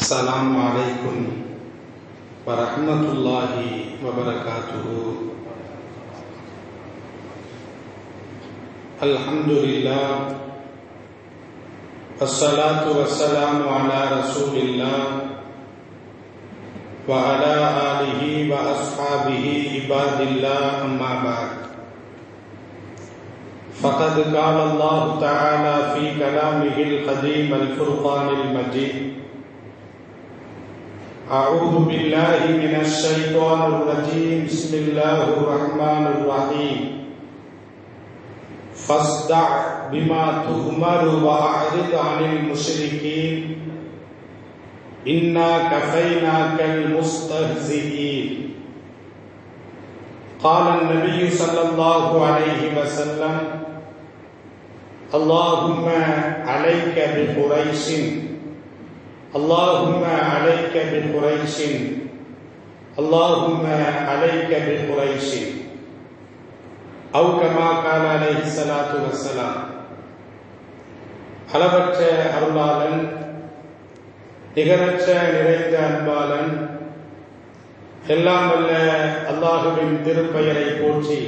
अस्सलामु अलैकुम वरहमतुल्लाहि वबरकातुहू। अल्हम्दुलिल्लाह वस्सलातु वस्सलामु अला रसूलिल्लाह व अला आलिहि व अस्हाबिहि इबादिल्लाह अम्मा बाद। फ़क़द क़ाल अल्लाहु तआला फ़ी कलामिहिल क़दीम अल फ़ुरक़ानिल मजीद। अऊज़ु बिल्लाहि मिनश शैतानिर रजीम। बिस्मिल्लाहिर रहमानिर रहीम। फ़स्दअ बिमा तुअमरु व अअरिद अनिल मुश्रिकीन इन्ना कफ़ैनाकल मुस्तहज़िईन। क़ाल नबी सल्लल्लाहु अलैहि वसल्लम अल्लाहुम्मा अलैका बिक़ुरैशिन अल्लाहुम्मा अलैका बिक़ुरैशिन अल्लाहुम्मा अलैका बिक़ुरैशिन औ कमा क़ाल अलैहिस्ஸலாத்து வஸ்ஸலாம்। அளவற்ற அருளாளன் நிகரற்ற நிறைந்த அன்பாளன் எல்லாம் வல்ல அல்லாஹுவின் திருப்பெயரை போற்றி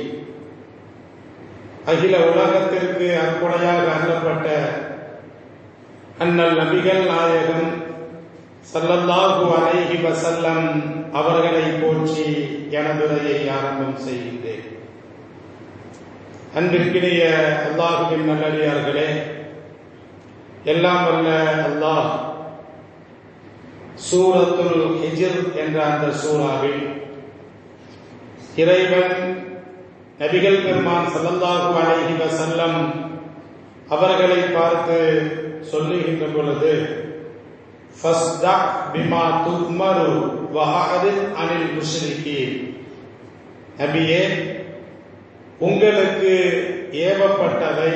அகில உலகத்திற்கு அற்புடையாக அருளப்பட்ட அண்ணல் நபிகள் நாயகம் ஸல்லல்லாஹு அலைஹி வஸல்லம் அவர்களை போற்றி எனது உரையை ஆரம்பம் செய்கின்றேன். அன்பிற்கினிய அல்லாஹுவின் நல்லடியார்களே, எல்லாம் வல்ல அல்லாஹ் சூரத்துல் ஹிஜ்ர் என்ற அந்த சூராவில் இறைவன் நபிகள் பெருமான் ஸல்லல்லாஹு அலைஹி வஸல்லம் அவர்களை பார்த்து சொல்லுகின்ற பொழுது ஃபஸ்தா பிமா துமரு வ அஅரித் அனில் முஷ்ரிகீன். நபியே, உங்களுக்கு ஏவப்பட்டதை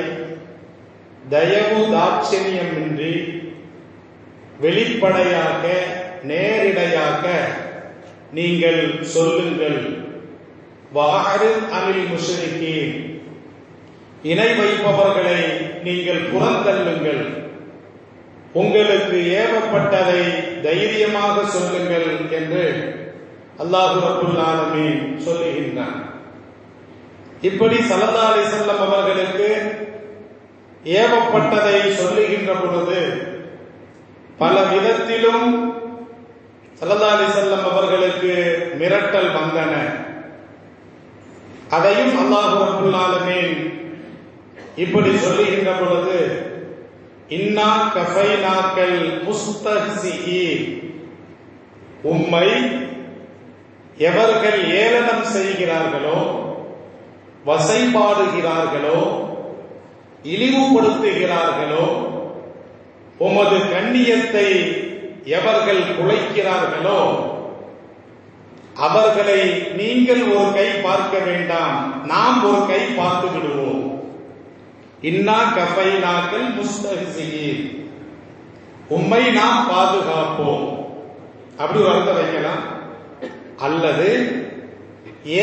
தயவு தாட்சணியமின்றி வெளிப்படையாக நேரிடையாக நீங்கள் சொல்லுங்கள். வஅரித் அனில் முஷ்ரிகீன், இணை வைப்பவர்களை நீங்கள் புறந்தள்ளுங்கள். உங்களுக்கு ஏவப்பட்டதை தைரியமாக சொல்லுங்கள் என்று அல்லாஹ் ரப்புல் ஆலமீன் சொல்லுகின்றான். இப்படி ஸல்லல்லாஹு அலைஹி வஸல்லம் அவர்களுக்கு ஏவப்பட்டதை சொல்லுகின்ற பொழுது பல விதத்திலும் ஸல்லல்லாஹு அலைஹி வஸல்லம் அவர்களுக்கு மிரட்டல் வந்தன. அதையும் அல்லாஹ் ரப்புல் ஆலமீன் இப்படி சொல்லுகின்ற பொழுது இன்னா கஃபைனாக்கல் முஸ்தஹ்ஸிஈன், உம்மை எவர்கள் ஏளனம் செய்கிறார்களோ, வசைபாடுகிறார்களோ, இழிவுபடுத்துகிறார்களோ, உமது கண்ணியத்தை எவர்கள் குலைக்கிறார்களோ அவர்களை நீங்கள் ஒரு கை பார்க்க வேண்டாம், நாம் ஒரு கை பார்த்து விடுவோம். இன்னா கஃபைனாக்கல் முஸ்தஹ்ஸிஈன், உம்மை நாம் பாதுகாப்போம். அப்படி ஒரு அர்த்தம் வைக்கலாம். அல்லது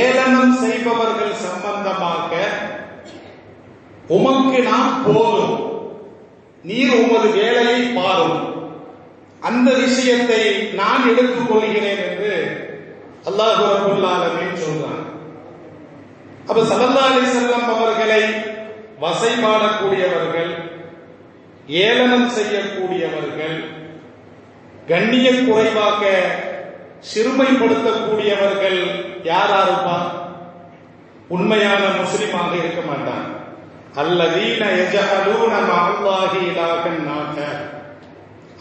ஏளனம் செய்பவர்கள் சம்பந்தமாக உமக்கு நாம் போதும், நீர் உமது வேலையை பாரும், அந்த விஷயத்தை நான் எடுத்துக் கொள்கிறேன் என்று அல்லாஹ் ரப்புல் ஆலமீன் சொல்றான். அப்ப ஸல்லல்லாஹு அலைஹி வஸல்லம் அவர்களை வசைபாடக்கூடியவர்கள், ஏளனம் செய்யக்கூடியவர்கள், கண்ணிய குறைவாக சிறுமைப்படுத்தக்கூடியவர்கள் யாரா இருப்பார்? உண்மையான முஸ்லிமாக இருக்க மாட்டான். அல்லதீன யஜஅலூன மஅல்லாஹி இலாஹன் ஆகர்,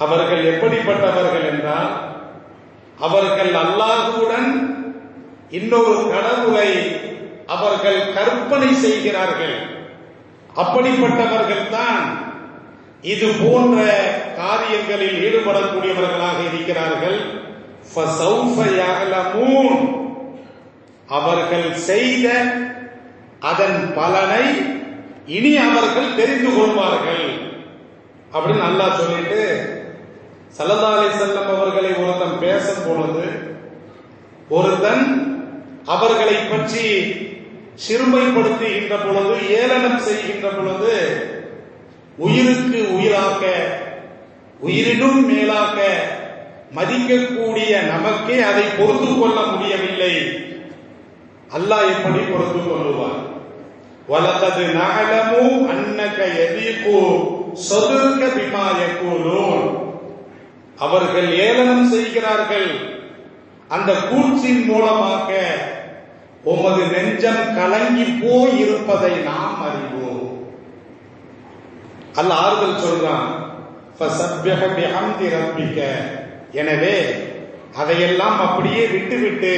அவர்கள் எப்படிப்பட்டவர்கள் என்றால் அவர்கள் அல்லாஹுவுடன் இன்னொரு கடவுளை அவர்கள் கற்பனை செய்கிறார்கள். அப்படிப்பட்டவர்கள் தான் இது போன்ற காரியங்களில் ஈடுபடக்கூடியவர்களாக இருக்கிறார்கள். ஃபஸௌஃப யஅலமூன், அவர்கள் செய்த அதன் பலனை இனி அவர்கள் தெரிந்து கொள்வார்கள் அப்படின்னு அல்லாஹ் சொல்லிட்டு ஸல்லல்லாஹு அலைஹி வஸல்லம் அவர்களை ஒருத்தன் பேசும் பொழுது, ஒருத்தன் அவர்களை பற்றி சிறுமைப்படுத்துகின்ற பொழுது, ஏளனம் செய்கின்ற பொழுது, உயிருக்கு உயிராக, உயிரினும் மேலாக மதிக்கக்கூடிய நமக்கே அதை பொறுத்து கொள்ள முடியவில்லை, அல்லாஹ் எப்படி பொறுத்து கொள்ளுவார்? வலகது நஅலமு அன்னக யதீகு ஸதுர்க பிமா யகூலூன். அவர்கள் ஏளனம் செய்கிறார்கள், அந்த கூற்றின் மூலமாக உமது நெஞ்சம் கலங்கி போய் இருப்பதை நாம் அறிவோம். அல்லாஹ் ஆறுதல் சொல்றான், ஃபஸப்பிஹ் பிஹம்தி ரப்பிக. எனவே அதையெல்லாம் அப்படியே விட்டுவிட்டு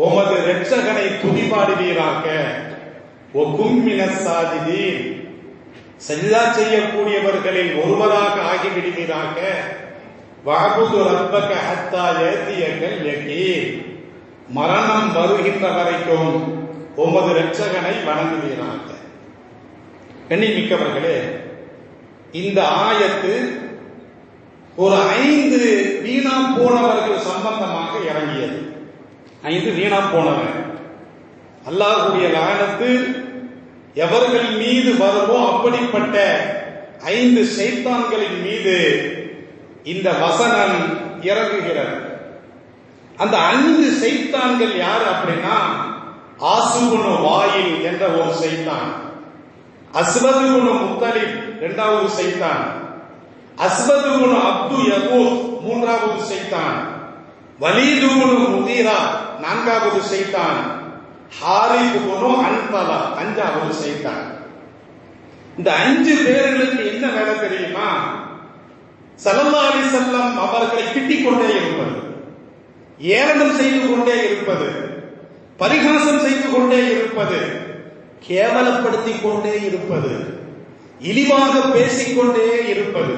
உமது இரட்சகனை துதிபாடுவீராக. வகும் மினஸ் சாஜிதீன், சஜ்தா செய்யக்கூடியவர்களில் ஒருவராக ஆகிவிடுவீராக. வஅபுது ரப்பக ஹத்தா யஅதியகல் யகீன், மரணம் வருகின்ற வரைக்கும் உமது இரட்சகனை வணங்குவீராக. கண்ணியமிக்கவர்களே, இந்த ஆயத்து ஒரு 5 வீணா போனவர்கள் சம்பந்தமாக இறங்கியது. 5 வீணா போனவன். அல்லாஹ்வுடைய லானத்து எவர்கள் மீது வருமோ அப்படிப்பட்ட 5 ஷைத்தான்களின் மீது இந்த வசனம் இறங்குகிறது. அந்த 5 ஷைத்தான்கள் யார் அப்படின்னா, ஆசுகுனு வாயில் என்ற ஒரு ஷைத்தான், அஸ்வதுகுனு முத்தலிப் இரண்டாவது ஷைத்தான், அஸ்வதுகுனு அப்து யகூத் மூன்றாவது ஷைத்தான், வலீதுகுனு முகீரா நான்காவது ஷைத்தான், ஹாரிதுகுனு அன்தலா அஞ்சாவது ஷைத்தான். இந்த 5 பேர்களுக்கு என்ன வேலை தெரியுமா? ஸல்லல்லாஹு அலைஹி வஸல்லம் அவர்களை திட்டிக் கொண்டே இருப்பது, ஏளனம் செய்து கொண்டே இருப்பது, பரிகாசம் செய்து கொண்டே இருப்பது, கேவலப்படுத்திக் கொண்டே இருப்பது, இழிவாக பேசிக்கொண்டே இருப்பது.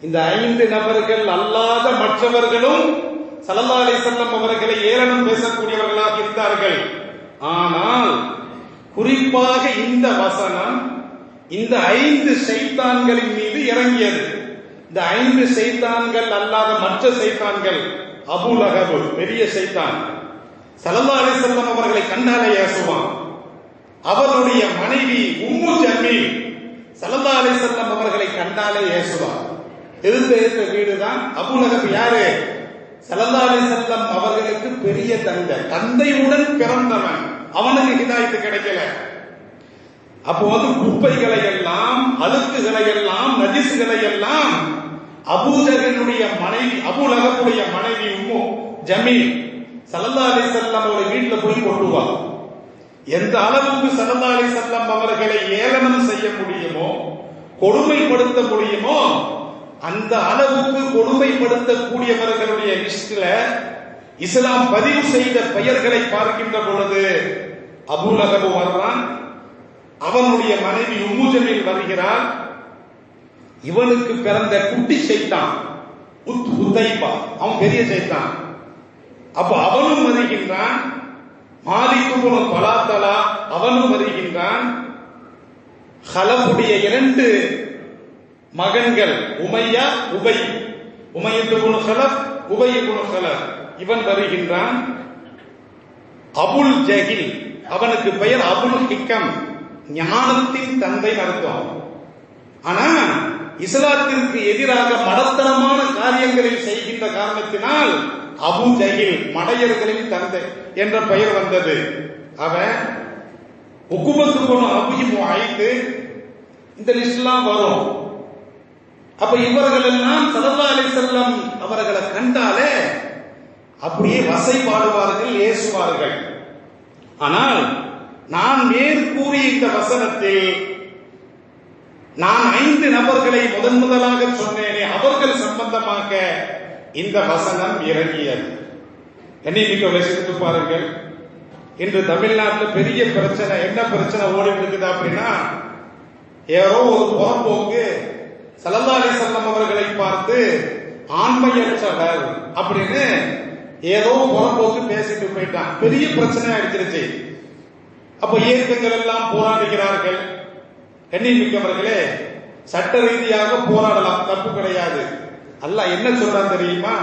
இந்த 5 நபர்கள் அல்லாத மற்றவர்களும் ஸல்லல்லாஹு அலைஹி வஸல்லம் அவர்களை ஏளனம் பேசக்கூடியவர்களாக இருந்தார்கள். ஆனால் குறிப்பாக இந்த வசனம் இந்த 5 ஷைத்தான்களின் மீது இறங்கியது. இந்த 5 ஷைத்தான்கள் அல்லாத மற்ற ஷைத்தான்கள், அபூ லஹப் பெரிய ஷைத்தான், ஸல்லல்லாஹு அலைஹி வஸல்லம் அவர்களை கண்டாலே ஏசுவான். அவருடைய மனைவி உம்மு ஜமீல் ஸல்லல்லாஹு அலைஹி வஸல்லம் அவர்களை கண்டாலே ஏசுவான். எதிர்த்த வீடுதான். அபூ லஹப் யாரு? ஸல்லல்லாஹு அலைஹி வஸல்லம் அவர்களுக்கு பெரிய தந்தையுடன் பிறந்தவன். அவனுக்கு ஹிதாயத்து கிடைக்கல. அப்போ குப்பைகளை எல்லாம், அழுக்குகளை எல்லாம், நஜிசுகளை எல்லாம் அபூஜஹலுடைய மனைவி, அபூ லஹபுடைய மனைவி உம்மு ஜமீல் ஸல்லல்லாஹு அலைஹி வஸல்லம் அவர்கள் வீட்டுல போய் கொட்டுவா. எந்த அளவுக்கு ஸல்லல்லாஹு அலைஹி வஸல்லம் அவர்களை ஏளனம் செய்ய முடியுமோ, கொடுமைப்படுத்த முடியுமோ, அந்த அளவுக்கு கொடுமைப்படுத்தக்கூடியவர்களுடைய லிஸ்ட்ல இஸ்லாம் பதிவு செய்த பெயர்களை பார்க்கின்ற பொழுது அபூ லஹப் வர்றான், அவனுடைய மனைவி உம்மு ஜமீல் வருகிறாள். இவனுக்கு பிறந்த குட்டி ஷைத்தான் உத்தைபா, அவன் பெரிய ஷைத்தான். அப்ப அவனும் வருகின்றான். மாலிக் இப்னு தலாத்தலா அவனும் வருகின்றான். ஹலஃபுடைய 2 மகன்கள் உமையா உபை, உமையத் இப்னு ஹலஃப், உபை இப்னு ஹலஃப், இவன் வருகின்றான். அபுல் ஜஹில், அவனுக்கு பெயர் அபுல் ஹிக்கம், ஞானத்தின் தந்தை அர்த்தம். ஆனா இஸ்லாத்திற்கு எதிராக மடத்தனமான காரியங்களில் செய்கின்ற காரணத்தினால் அபு ஜஹில், மடையர்களின் தந்தை என்ற பெயர் வந்தது. அவன் உக்குபத்து போன அபு முஐத், இந்த லிஸ்ட்லாம் வரும். அப்ப இவர்கள் எல்லாம் ஸல்லல்லாஹு அலைஹி வஸல்லம் அவர்களை கண்டாலே அப்படியே வசை பாடுவார்கள், ஏசுவார்கள். ஆனால் நான் மேற்கூறிய இந்த வசனத்தில் நான் 5 நபர்களை முதலாக சொன்னேனே, அவர்கள் சம்பந்தமாக இந்த வசனம் இறங்கியது. கண்ணியமிக்க சிந்தித்து பாருங்கள். இன்று தமிழ்நாட்டில் பெரிய பிரச்சனை, என்ன பிரச்சனை ஓடிட்டு இருக்குது அப்படின்னா, ஏதோ ஒரு புறம்போக்கு ஸல்லல்லாஹு அலைஹி வஸல்லம் அவர்களை பார்த்து ஆண்மையற்றவர் அப்படின்னு ஏதோ புறம்போக்கு பேசிட்டு போயிட்டான். பெரிய பிரச்சனை ஆயிடுச்சு. அப்ப இயக்கங்கள் எல்லாம் போராடுகிறார்கள். கண்ணியமிக்கவர்களே, சட்ட ரீதியாக போராடலாம், தப்பு கிடையாது. அல்லாஹ் என்ன சொல்றான் தெரியுமா?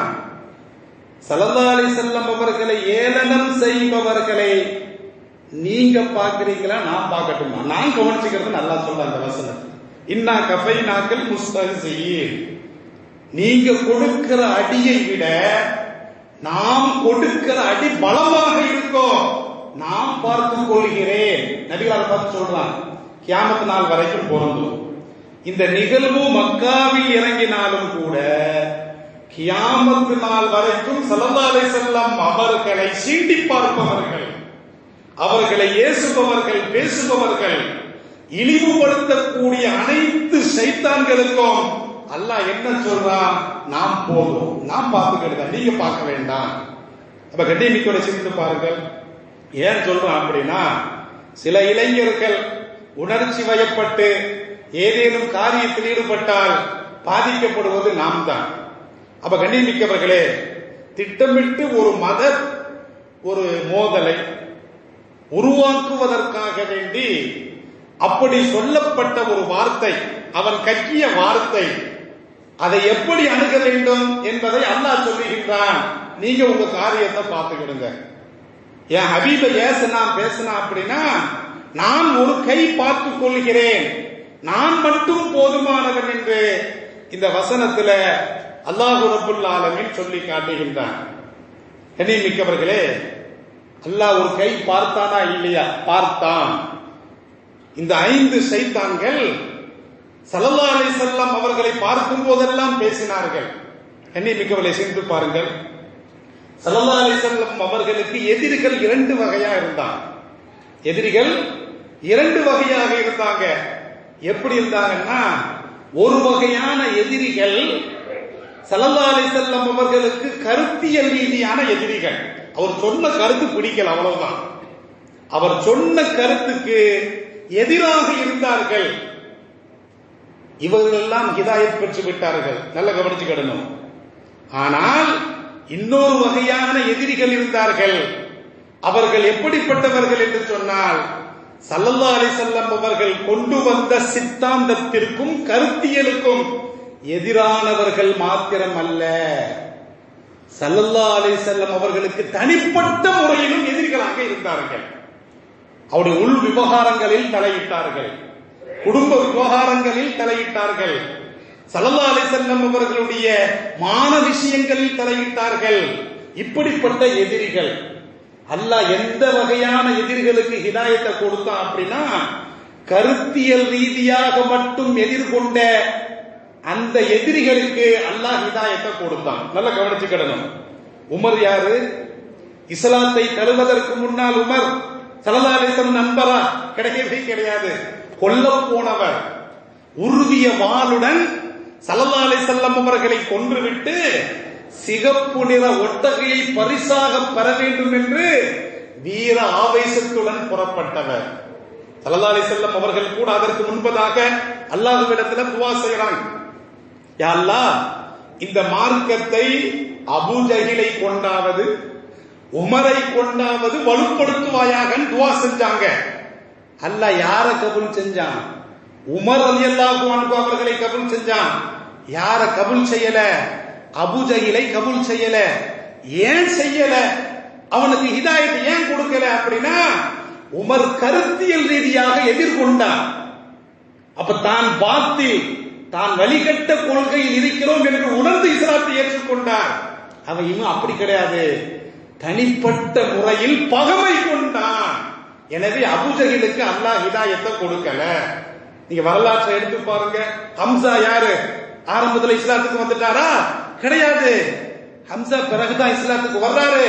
ஸல்லல்லாஹு அலைஹி வஸல்லம் அவர்களை ஏளனம் செய்பவர்களை நீங்க பாக்குறீங்களா, நான் பார்க்கட்டுமா? நான் கவனிச்சுக்கிறது நல்லா சொல்ல அந்த வசனம். இன்னா கஃபைனாக்கல் முஸ்தஹ்சியின், நீங்க கொடுக்கிற அடியை விட நாம் கொடுக்கிற அடி பலமாக இருக்கும், நாம் பார்த்துக் கொள்கிறேன். நபிகளார் பார்த்து சொல்றான், கியாமத் நாள் வரைக்கும் பொருந்தும். இந்த நிகழ்வு மக்காவில் இறங்கினாலும் கூட கியாமத் நாள் வரைக்கும் ஸல்லல்லாஹு அலைஹி வஸல்லம் அவர்களை சீண்டி பார்ப்பவர்கள், அவர்களை ஏசுபவர்கள், பேசுபவர்கள், இழிவுபடுத்தக்கூடிய அனைத்து சைத்தான்களுக்கும் அல்லாஹ் என்ன சொல்றான், நாம் போதும், நாம் பார்த்துக்கிட்டு, நீங்க பார்க்க வேண்டாம். அப்ப கண்ணியமிக்கோட சிந்தித்து பாருங்கள். ஏன் சொல்றான் அப்படின்னா, சில இளைஞர்கள் உணர்ச்சி வயப்பட்டு ஏதேனும் காரியத்தில் ஈடுபட்டால் பாதிக்கப்படுவது நாம் தான். அப்ப கண்ணியமிக்கவர்களே, திட்டமிட்டு ஒரு மோதலை உருவாக்குவதற்காக வேண்டி அப்படி சொல்லப்பட்ட ஒரு வார்த்தை, அவன் கக்கிய வார்த்தை, அதை எப்படி அணுக வேண்டும் என்பதை அல்லாஹ் சொல்லுகின்றான். நீங்க உங்க காரியத்தை பார்த்துக்கிடுங்க. என் ஹபீபை பேசினா அப்படின்னா நான் ஒரு கை பார்த்துக் கொள்கிறேன், நான் மட்டும் போதுமானவன் என்று இந்த வசனத்துல அல்லாஹ் ரப்புல் ஆலமீன் சொல்லி காட்டுகின்றான். கண்ணியமிக்கவர்களே, அல்லாஹ் ஒரு கை பார்த்தானா இல்லையா? பார்த்தான். இந்த 5 சைத்தான்கள் ஸல்லல்லாஹு அலைஹி வஸல்லம் அவர்களை பார்க்கும் போதெல்லாம் பேசினார்கள். கண்ணியமிக்கவர்களை சிந்தித்து பாருங்கள். ஸல்லல்லாஹு அலைஹி வஸல்லம் அவர்களுக்கு எதிரிகள் 2 வகையா இருந்தாங்க. எதிரிகள் 2 வகையாக இருந்தாங்க. எப்படி இருந்தாங்கன்னா, ஒரு வகையான எதிரிகள் ஸல்லல்லாஹு அலைஹி வஸல்லம் அவர்களுக்கு கருத்தியல் ரீதியான எதிரிகள். அவர் சொன்ன கருத்து பிடிக்கல, அவ்வளவுதான். அவர் சொன்ன கருத்துக்கு எதிராக இருந்தார்கள். இவர்கள் எல்லாம் ஹிதாயத் பெற்று விட்டார்கள். நல்ல கவனிச்சுக்கிடணும். ஆனால் இன்னொரு வகையான எதிரிகள் இருந்தார்கள். அவர்கள் எப்படிப்பட்டவர்கள் என்று சொன்னால், ஸல்லல்லாஹு அலைஹி வஸல்லம் அவர்கள் கொண்டு வந்த சித்தாந்தத்திற்கும் கருத்தியலுக்கும் எதிரானவர்கள் மாத்திரம் அல்ல, ஸல்லல்லாஹு அலைஹி வஸல்லம் அவர்களுக்கு தனிப்பட்ட முறையிலும் எதிரிகளாக இருந்தார்கள். அவருடைய உள் விவகாரங்களில் தலையிட்டார்கள், குடும்ப விவகாரங்களில் தலையிட்டார்கள், ஸல்லல்லாஹு அலைஹி வஸல்லம் அவர்களுடைய மான விஷயங்களில் தலையிட்டார்கள். இப்படிப்பட்ட எதிரிகள். அல்லாஹ் எந்த வகையான எதிரிகளுக்கு ஹிதாயத்தை கொடுத்தான் அப்படின்னா, கருத்தியல் ரீதியாக மட்டும் எதிர்கொண்ட அந்த எதிரிகளுக்கு அல்லாஹ் ஹிதாயத்தை கொடுத்தான். நல்லா கவனிச்சுக்கிடணும். உமர் யாரு? இஸ்லாத்தை தருவதற்கு முன்னால் உமர் ஸல்லல்லாஹு அலைஹி வஸல்லம் நண்பரா? கிடையவே கிடையாது. கொல்ல போனவர். உருவிய வாளுடன் ஸல்லல்லாஹு அலைஹி வஸல்லம் அவர்களை கொன்றுவிட்டு சிகப்பு நிற ஒட்டகையை பரிசாக பெற வேண்டும் என்று வீர ஆவேசத்துடன் புறப்பட்டவர். ஸல்லல்லாஹு அலைஹி வஸல்லம் அவர்கள் கூட அதற்கு முன்பதாக அல்லாஹ்விடத்தில் துஆ செய்றாங்க. யா அல்லாஹ், இந்த மார்க்கத்தை அபூ ஜஹிலை கொண்டாவது உமரை கொண்டாவது வலுப்படுத்துவாயாக துஆ செஞ்சாங்க. அல்லாஹ் யாரை கபூல் செஞ்சான்? உமர் ரலியல்லாஹு அன்ஹு அவர்களை கபூல் செஞ்சான். யார கபூல் செய்யல? அபூ ஜஹிலை கபூல் செய்யல. ஏன் செய்யல? அவனுக்கு ஹிதாயத் ஏன் கொடுக்கல அப்படின்னா, உமர் கருத்தியல் ரீதியாக எதிர்கொண்டான். அப்ப தான் பாத்தில், தான் வழிகட்ட கொள்கையில் இருக்கிறோம் என்று உணர்ந்து இஸ்லாத்தை ஏற்றுக்கொண்டார். அவன் இன்னும் அப்படி கிடையாது, தனிப்பட்ட முறையில் பகமை கொண்டான். எனவே அபூ ஜஹிலுக்கு அல்லாஹ் ஹிதாயத்தை கொடுக்கல. நீங்க வரலாற்றை எடுத்து பாருங்க. ஹம்சா யாரு? ஆரம்பத்தில் இஸ்லாத்துக்கு வந்துட்டாரா? கிடையாது. ஹம்சா பிறகுதான் இஸ்லாத்துக்கு வர்றாரு.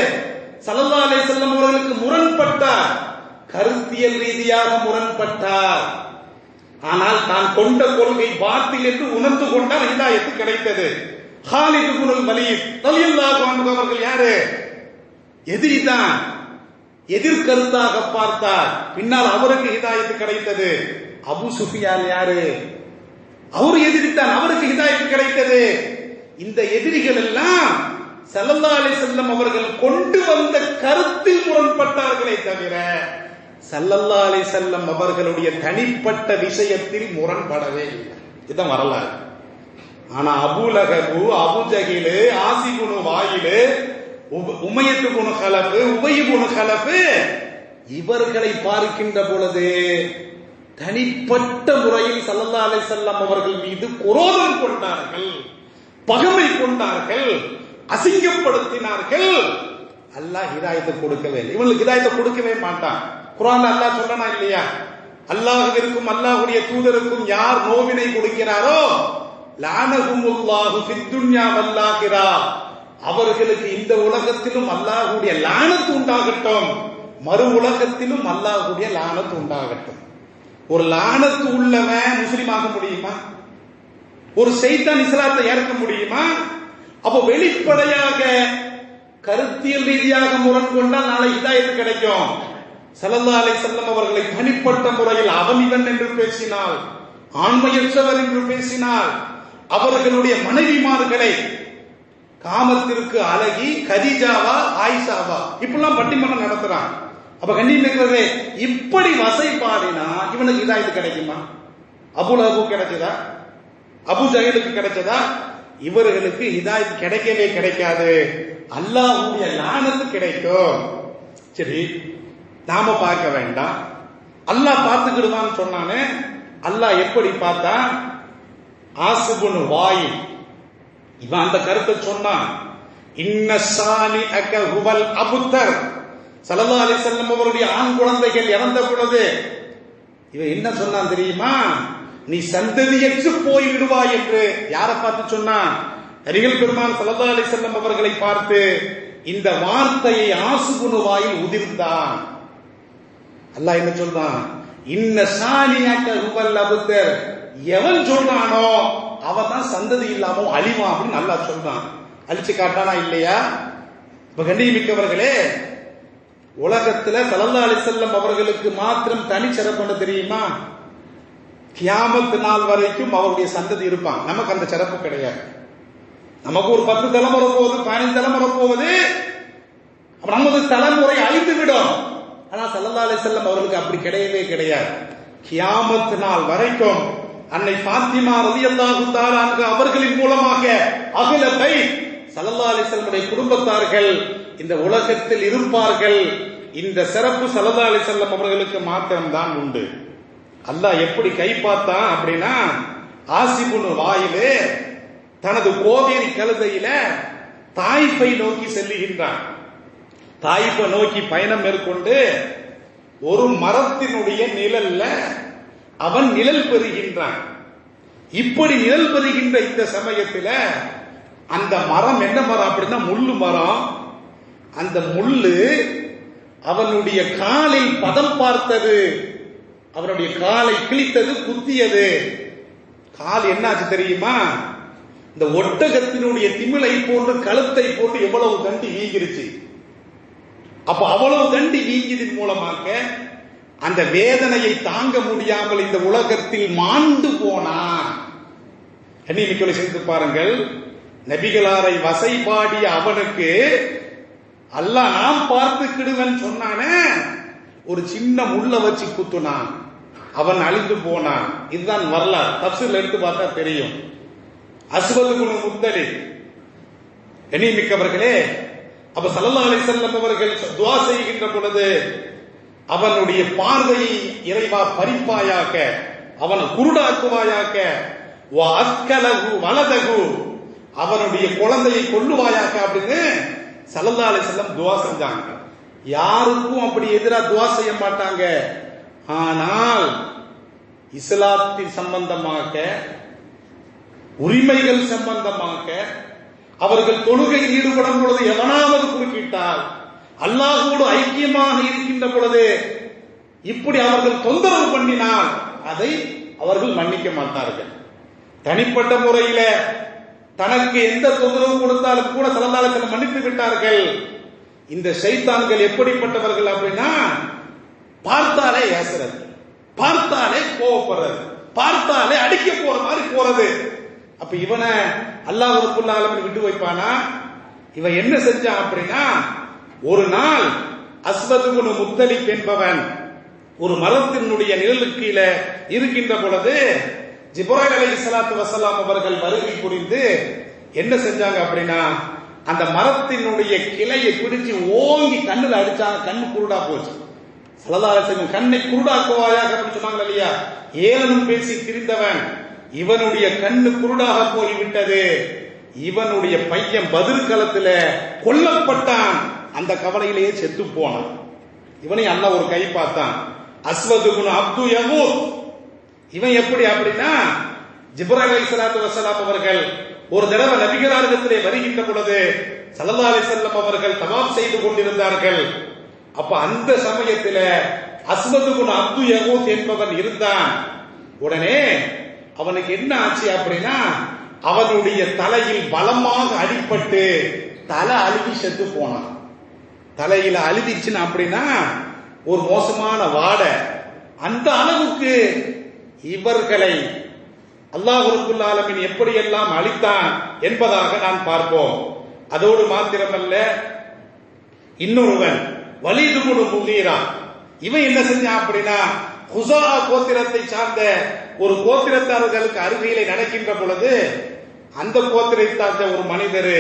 ஸல்லல்லாஹு அலைஹி வஸல்லம் அவர்களுக்கு முரண்பட்டார், கருத்தியல் ரீதியாக முரண்பட்டார். ஆனால் தான் கொண்ட கொள்கை பாத்தில் என்று உணர்ந்து கொண்டால் ஹிதாயத்து கிடைத்தது. ஹாலித் இப்னுல் வலீத் ரலியல்லாஹு அன்ஹு அவர்கள் யாரு? எதிரிதான், எதிர்கருத்தாக பார்த்தார். பின்னால் அவருக்கு ஹிதாயத்து கிடைத்தது. அபூ சுஃபியான் யாரு? அவர் எதிரித்தான், அவருக்கு ஹிதாயத்து கிடைத்தது. இந்த எதிரிகள் எல்லாம் ஸல்லல்லாஹு அலைஹி வஸல்லம் அவர்கள் கொண்டு வந்த கருத்தில் முரண்பட்டார்களே தவிர ஸல்லல்லாஹு அலைஹி வஸல்லம் அவர்களுடைய தனிப்பட்ட விஷயத்தில் முரண்படவே இல்லை. இதுதான் வரலாறு. ஆனா அபூ லஹப், அபூ ஜஹில், ஆசிபுனு வாயில், உமையத்து புனு கலப், உபய் புனு கலப், இவர்களை பார்க்கின்ற பொழுது தனிப்பட்ட முறையில் ஸல்லல்லாஹு அலைஹி வஸல்லம் அவர்கள் மீது குரோதம் கொண்டார்கள், பகமை கொண்டார்கள், அசிங்கப்படுத்தினார்கள். அல்லாஹ் ஹிதாயத்தை கொடுக்கவே இல்லை. இவங்களுக்கு ஹிதாயத்தை கொடுக்கவே மாட்டான். குர்ஆன்ல அல்லாஹ் சொல்லனா இல்லையா, அல்லாஹ்விற்கும் அல்லாஹ்வுடைய தூதருக்கும் யார் நோவினை கொடுக்கிறாரோ லானஹுமுல்லாஹு ஃபித் துன்யா வல் ஆகிரா, அவர்களுக்கு இந்த உலகத்திலும் அல்லாஹ்வுடைய லானத் உண்டாகட்டும், மறு உலகத்திலும் அல்லாஹ்வுடைய லானத் உண்டாகட்டும். ஒரு லானத் உள்ளவன் முஸ்லிம் ஆக முடியுமா? ஒரு ஷைத்தான் இஸ்லாத்தை ஏற்க முடியுமா? அப்போ வெளிப்படையாக கருத்தியல் ரீதியாக முரண் கொண்டால் நாளை ஹிதாயத்து கிடைக்கும். ஸல்லல்லாஹு அலைஹி வஸல்லம் அவர்களை தனிப்பட்ட முறையில் அவன் இவன் என்று பேசினால், ஆண்மையற்றவர் என்று பேசினால், அவர்களுடைய மனைவிமார்களை காமத்திற்கு அழகி கதீஜாவா ஆயிஷாவா இப்படிலாம் பட்டிமன்றம் நடத்துறான். அப்ப கண்ணியமிக்கவர்களே, இப்படி வசைபாடினா இவனுக்கு ஹிதாயத்து கிடைக்குமா? அபூலஹபு கிடைச்சதா? அபூ ஜஹலுக்கு கிடைச்சதா? இவர்களுக்கு ஹிதாயத் கிடைக்கவே கிடைக்காது. அல்லாஹ்வுடைய லானத்து கிடைக்கும். சரி, நாம பார்க்க வேண்டாம், அல்லாஹ் பார்த்துக்கிடுவான்னு சொன்னானே. அல்லாஹ் எப்படி பார்த்தா? ஆசிபுன் வாயில் இவன் அந்த கருத்தை சொன்னான். இன்ன சாலிஅக ஹுவல் அபுத்தர். ஸல்லல்லாஹு அலைஹி வஸல்லம் அவருடைய ஆண் குழந்தைகள் இறந்த பொழுது இவன் என்ன சொன்னான் தெரியுமா? நீ சந்ததியற்று போய் விடுவாய் என்று. யாரை பார்த்து சொன்னான்? நபிகள் பெருமான் ஸல்லல்லாஹு அலைஹி வஸல்லம் அவர்களை பார்த்து இந்த வார்த்தையை ஆசுபுன் வாயில் உதிர்ந்தான். அல்லாஹ் என்ன சொல்றான்? இன்ன சாலிஅக ஹுவல் அபுத்தர். எவன் சொல்றானோ அவன் தான் சந்ததி இல்லாம அழிவான் அப்படின்னு அல்லாஹ் சொல்றான். அழிச்சு காட்டானா இல்லையா? இப்ப கண்ணியமிக்கவர்களே, உலகத்துல ஸல்லல்லாஹு அலைஹி வஸல்லம் அவர்களுக்கு மாத்திரம் தனி சிறப்பு தெரியுமா? கியாமத் நாள் வரைக்கும் அவருடைய சந்ததி இருப்பான். நமக்கு அந்த சிறப்பு கிடையாது. நமக்கு ஒரு 10 தலைமுறை போகுது, 15 தலைமுறை போகுது, நமது தலைமுறை அழிந்து விடும். ஆனா ஸல்லல்லாஹு அலைஹி வஸல்லம் அவர்களுக்கு அப்படி கிடையவே கிடையாது. கியாமத் நாள் வரைக்கும் அன்னை ஃபாத்திமா ரலியல்லாஹு தஆலா அன்ஹா அவர்களின் மூலமாக அஹ்ல பைத் ஸல்லல்லாஹு அலைஹி வஸல்லம் குடும்பத்தார்கள் இந்த உலகத்தில் இருப்பார்கள். இந்த சிறப்பு ஸல்லல்லாஹு அலைஹி வஸல்லம் அவர்களுக்கு மாத்திரம்தான் உண்டு. அல்லாஹ் எப்படி கை பார்த்தான் அப்படின்னா, ஆசிபுன் வாயிலே தனது கோவேரி கழுதையில தாயிஃபை நோக்கி செல்லுகின்றான். தாயிஃபை நோக்கி பயணம் மேற்கொண்டு ஒரு மரத்தினுடைய நிழல்ல அவன் நிழல் பெறுகின்றான். இப்படி நிழல் பெறுகின்ற இந்த சமயத்தில் அந்த மரம் என்ன மரம் அப்படின்னா முள்ளு மரம். அந்த முள்ளு அவனுடைய காலில் பதம் பார்த்தது, அவனுடைய காலை கிழித்தது, குத்தியது. கால் என்னாச்சு தெரியுமா? இந்த ஒட்டகத்தினுடைய திமிலை போன்று கழுத்தை போட்டு எவ்வளவு தண்டி வீங்கிருச்சு. அப்ப அவ்வளவு தண்டி வீங்கியதன் மூலமாக அந்த வேதனையை தாங்க முடியாமல் இந்த உலகத்தில் மாண்டு போனான். கண்ணியமிக்கவர்களை சிந்தித்து பாருங்கள். நபிகளாரை வசைபாடிய அவனுக்கு அல்லாஹ் நாம் பார்த்துக்கிடுவன் சொன்னானே, ஒரு சின்ன முள்ள வச்சு குத்துனான், அவன் அழிந்து போனான். இதுதான் வரலாறு. தப்சீர்ல எடுத்து பார்த்தா தெரியும். அஸ்வத் இப்னு முத்தலிப். கண்ணியமிக்கவர்களே, அப்ப ஸல்லல்லாஹு அலைஹி வஸல்லம் அவர்கள் துஆ செய்கின்ற பொழுது அவனுடைய பார்வையை இறைவா பறிப்பாயாக, அவனை குருடாக்குவாயாக, வஅஸ்கலஹு வலதஹு, அவனுடைய குழந்தையை கொல்லுவாயாக அப்படின்னு ஸல்லல்லாஹு அலைஹி வஸல்லம் துஆ செஞ்சாங்க. யாருக்கும் அப்படி எதிராக துஆ செய்ய மாட்டாங்க. ஆனால் இஸ்லாத்தின் சம்பந்தமாக, உரிமைகள் சம்பந்தமாக, அவர்கள் தொழுகையில் ஈடுபடும் பொழுது எவனாவது குறுக்கிட்டால், அல்லாஹ்வோடு ஐக்கியமாக இருக்கின்ற பொழுது இப்படி அவர்கள் தொந்தரவு பண்ணினால் அதை அவர்கள் மன்னிக்க மாட்டார்கள். தனிப்பட்ட முறையில தனக்கு எந்த தொந்தரவு கொடுத்தாலும் கூட ஸல்லல்லாஹு அலைஹி வஸல்லம் மன்னித்து விட்டார்கள். இந்த ஷைத்தான்கள் எப்படிப்பட்டவர்கள் அப்படின்னா, பார்த்தாலே ஏசுறது, பார்த்தாலே கோவப்படுறது, பார்த்தாலே அடிக்க போற மாதிரி போறது. அப்ப இவனை அல்லாஹ் ரப்புல் ஆலமீன் விட்டு வைப்பானா? இவன் என்ன செஞ்சான் அப்படின்னா, ஒரு நாள் அஸ்வத் இப்னு முத்தலிப் என்பவன் ஒரு மரத்தினுடைய நிழலுக்கு கீழே இருக்கின்ற பொழுது ஜிப்ராயில் அலைஹிஸ்ஸலாத்து வஸலாம் அவர்கள் வருகை புரிந்து என்ன செஞ்சாங்க அப்படின்னா, அந்த மரத்தினுடைய கிளையை பிடிச்சு ஓங்கி கண்ணுல அடிச்சாங்க. கண்ணு குருடா போச்சு. ஸல்லல்லாஹு அலைஹி வஸல்லம் கண்ணை குருடாக்குவாயாக அப்படின்னு சொன்னாங்க இல்லையா? ஏளனம் பேசி திரிந்தவன் இவனுடைய கண்ணு குருடாக போய்விட்டது. இவனுடைய பையன் பதில் களத்துல கொல்லப்பட்டான், அந்த கவலையிலேயே செத்து போனான். இவனை அல்லாஹ் ஒரு கை பார்த்தான். அஸ்வத் இப்னு அப்து யகூத், இவன் எப்படி அப்படின்னா, ஜிப்ராயில் அலைஹிஸ்ஸலாத்து வஸலாம் அவர்கள் ஒரு தடவை நபிகளாரிடத்திலே வருகின்ற பொழுது ஸல்லல்லாஹு அலைஹி வஸல்லம் அவர்கள் தவாப் செய்து கொண்டிருந்தார்கள். அப்ப அந்த சமயத்தில் அஸ்வத் இப்னு அப்து யகூத் என்பவன் இருந்தான். உடனே அவனுக்கு என்ன ஆச்சு அப்படின்னா, அவனுடைய தலையில் பலமாக அடிபட்டு தலை அழுகி செத்து போனான். தலையில அழுதிச்சுன்னு அப்படின்னா ஒரு மோசமான வாடை. அந்த அளவுக்கு இவர்களை அல்லாஹ் ரப்புல் ஆலமீன் எப்படியெல்லாம் அழித்தான் என்பதாக நான் பார்ப்போம். அதோடு மாத்திரமல்ல, இன்னொருவன் வலீத் இப்னு முகீரா, இவன் என்ன செஞ்சான் அப்படின்னா, குஸா கோத்திரத்தை சார்ந்த ஒரு கோத்திரத்தார்களுக்கு அருகிலே நடக்கின்ற பொழுது அந்த கோத்திரத்தை சார்ந்த ஒரு மனிதர்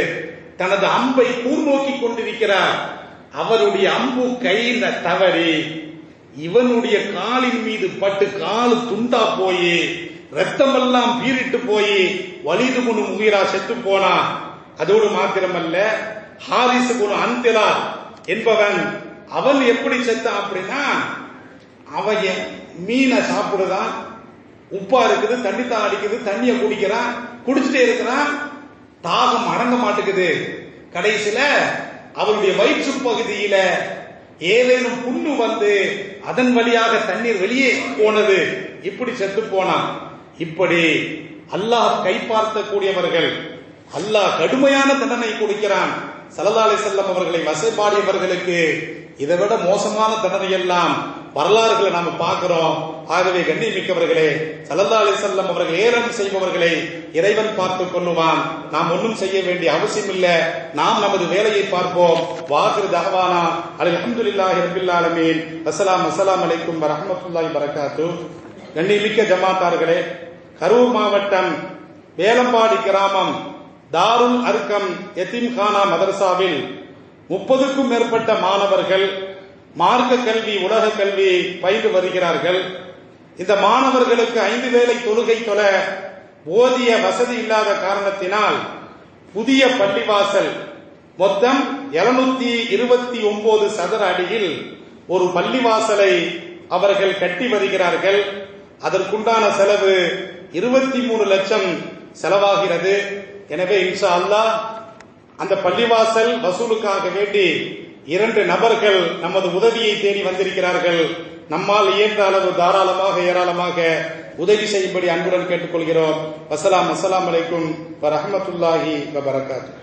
தனது அம்பை கூர்நோக்கி கொண்டிருக்கிறார். அவருடைய அம்பு கையில தவறி இவனுடைய காலின் மீது பட்டு காலு துண்டா போய் ரத்தமெல்லாம் பீரிட்டு போய் வலீத் இப்னு முகீரா செத்து போனா. அதோடு மாத்திரமல்ல, ஹாரிஸ் இப்னு அன்திலா என்பவன், அவன் எப்படி செத்தான் அப்படின்னா, அவன் மீனை சாப்பிடுறான், உப்பா இருக்குது, தண்ணி தான் அடிக்குது, தண்ணிய குடிக்கிறான், குடிச்சிட்டே இருக்கிறான், தாகம் அடங்க மாட்டேங்குது. கடைசியில அவருடைய வயிற்று பகுதியில ஏதேனும் புண்ணு வந்து அதன் வழியாக தண்ணீர் வெளியே போனது, இப்படி செத்து போனான். இப்படி அல்லாஹ் கை பார்க்கக்கூடியவர்கள், அல்லாஹ் கடுமையான தண்டனை கொடுக்கிறான். ஸல்லல்லாஹு அலைஹி வஸல்லம் அவர்களை வசைபாடியவர்களுக்கு இதை விட மோசமான தண்டனை எல்லாம் வரலாறுகளை நாம பார்க்கிறோம். ஆகவே கண்ணியமிக்கவர்களே, ஸல்லல்லாஹு அலைஹி வஸல்லம் அவர்கள் ஏளனம் செய்பவர்களை இறைவன் பார்த்துக் கொள்ளுவான். நாம் ஒன்றும் செய்ய வேண்டிய அவசியம் இல்லை. நாம் நமது வேலையை பார்ப்போம். வாஹிரு தஅவானா அல்ஹம்துலில்லாஹி ரப்பில் ஆலமீன். அஸ்ஸலாமு அலைக்கும் வரஹ்மத்துல்லாஹி வபரகாத்துஹு. கண்ணியமிக்க ஜமாத்தார்களே, கரூர் மாவட்டம் வேலம்பாடி கிராமம் தாருல் அர்கம் யதீம்கானா மதரசாவில் 30க்கும் மேற்பட்ட மாணவர்கள் மார்க்க கல்வி, உலக கல்வி பயின்று வருகிறார்கள். இந்த மாணவர்களுக்கு 5 வேளை தொழுகை தொழ போதிய வசதி இல்லாத காரணத்தினால் புதிய பள்ளிவாசல் மொத்தம் 729 சதுர அடியில் ஒரு பள்ளிவாசலை அவர்கள் கட்டி வருகிறார்கள். அதற்குண்டான செலவு 23 லட்சம் செலவாகிறது. எனவே இன்ஷா அல்லாஹ் அந்த பள்ளிவாசல் வசூலுக்காக வேண்டி 2 நபர்கள் நமது உதவியை தேடி வந்திருக்கிறார்கள். நம்மால் இயன்ற அளவு தாராளமாக ஏராளமாக உதவி செய்யும்படி அன்புடன் கேட்டுக்கொள்கிறோம். அஸ்ஸலாமு அலைக்கும் வரஹ்மத்துல்லாஹி வபரகாத்துஹு.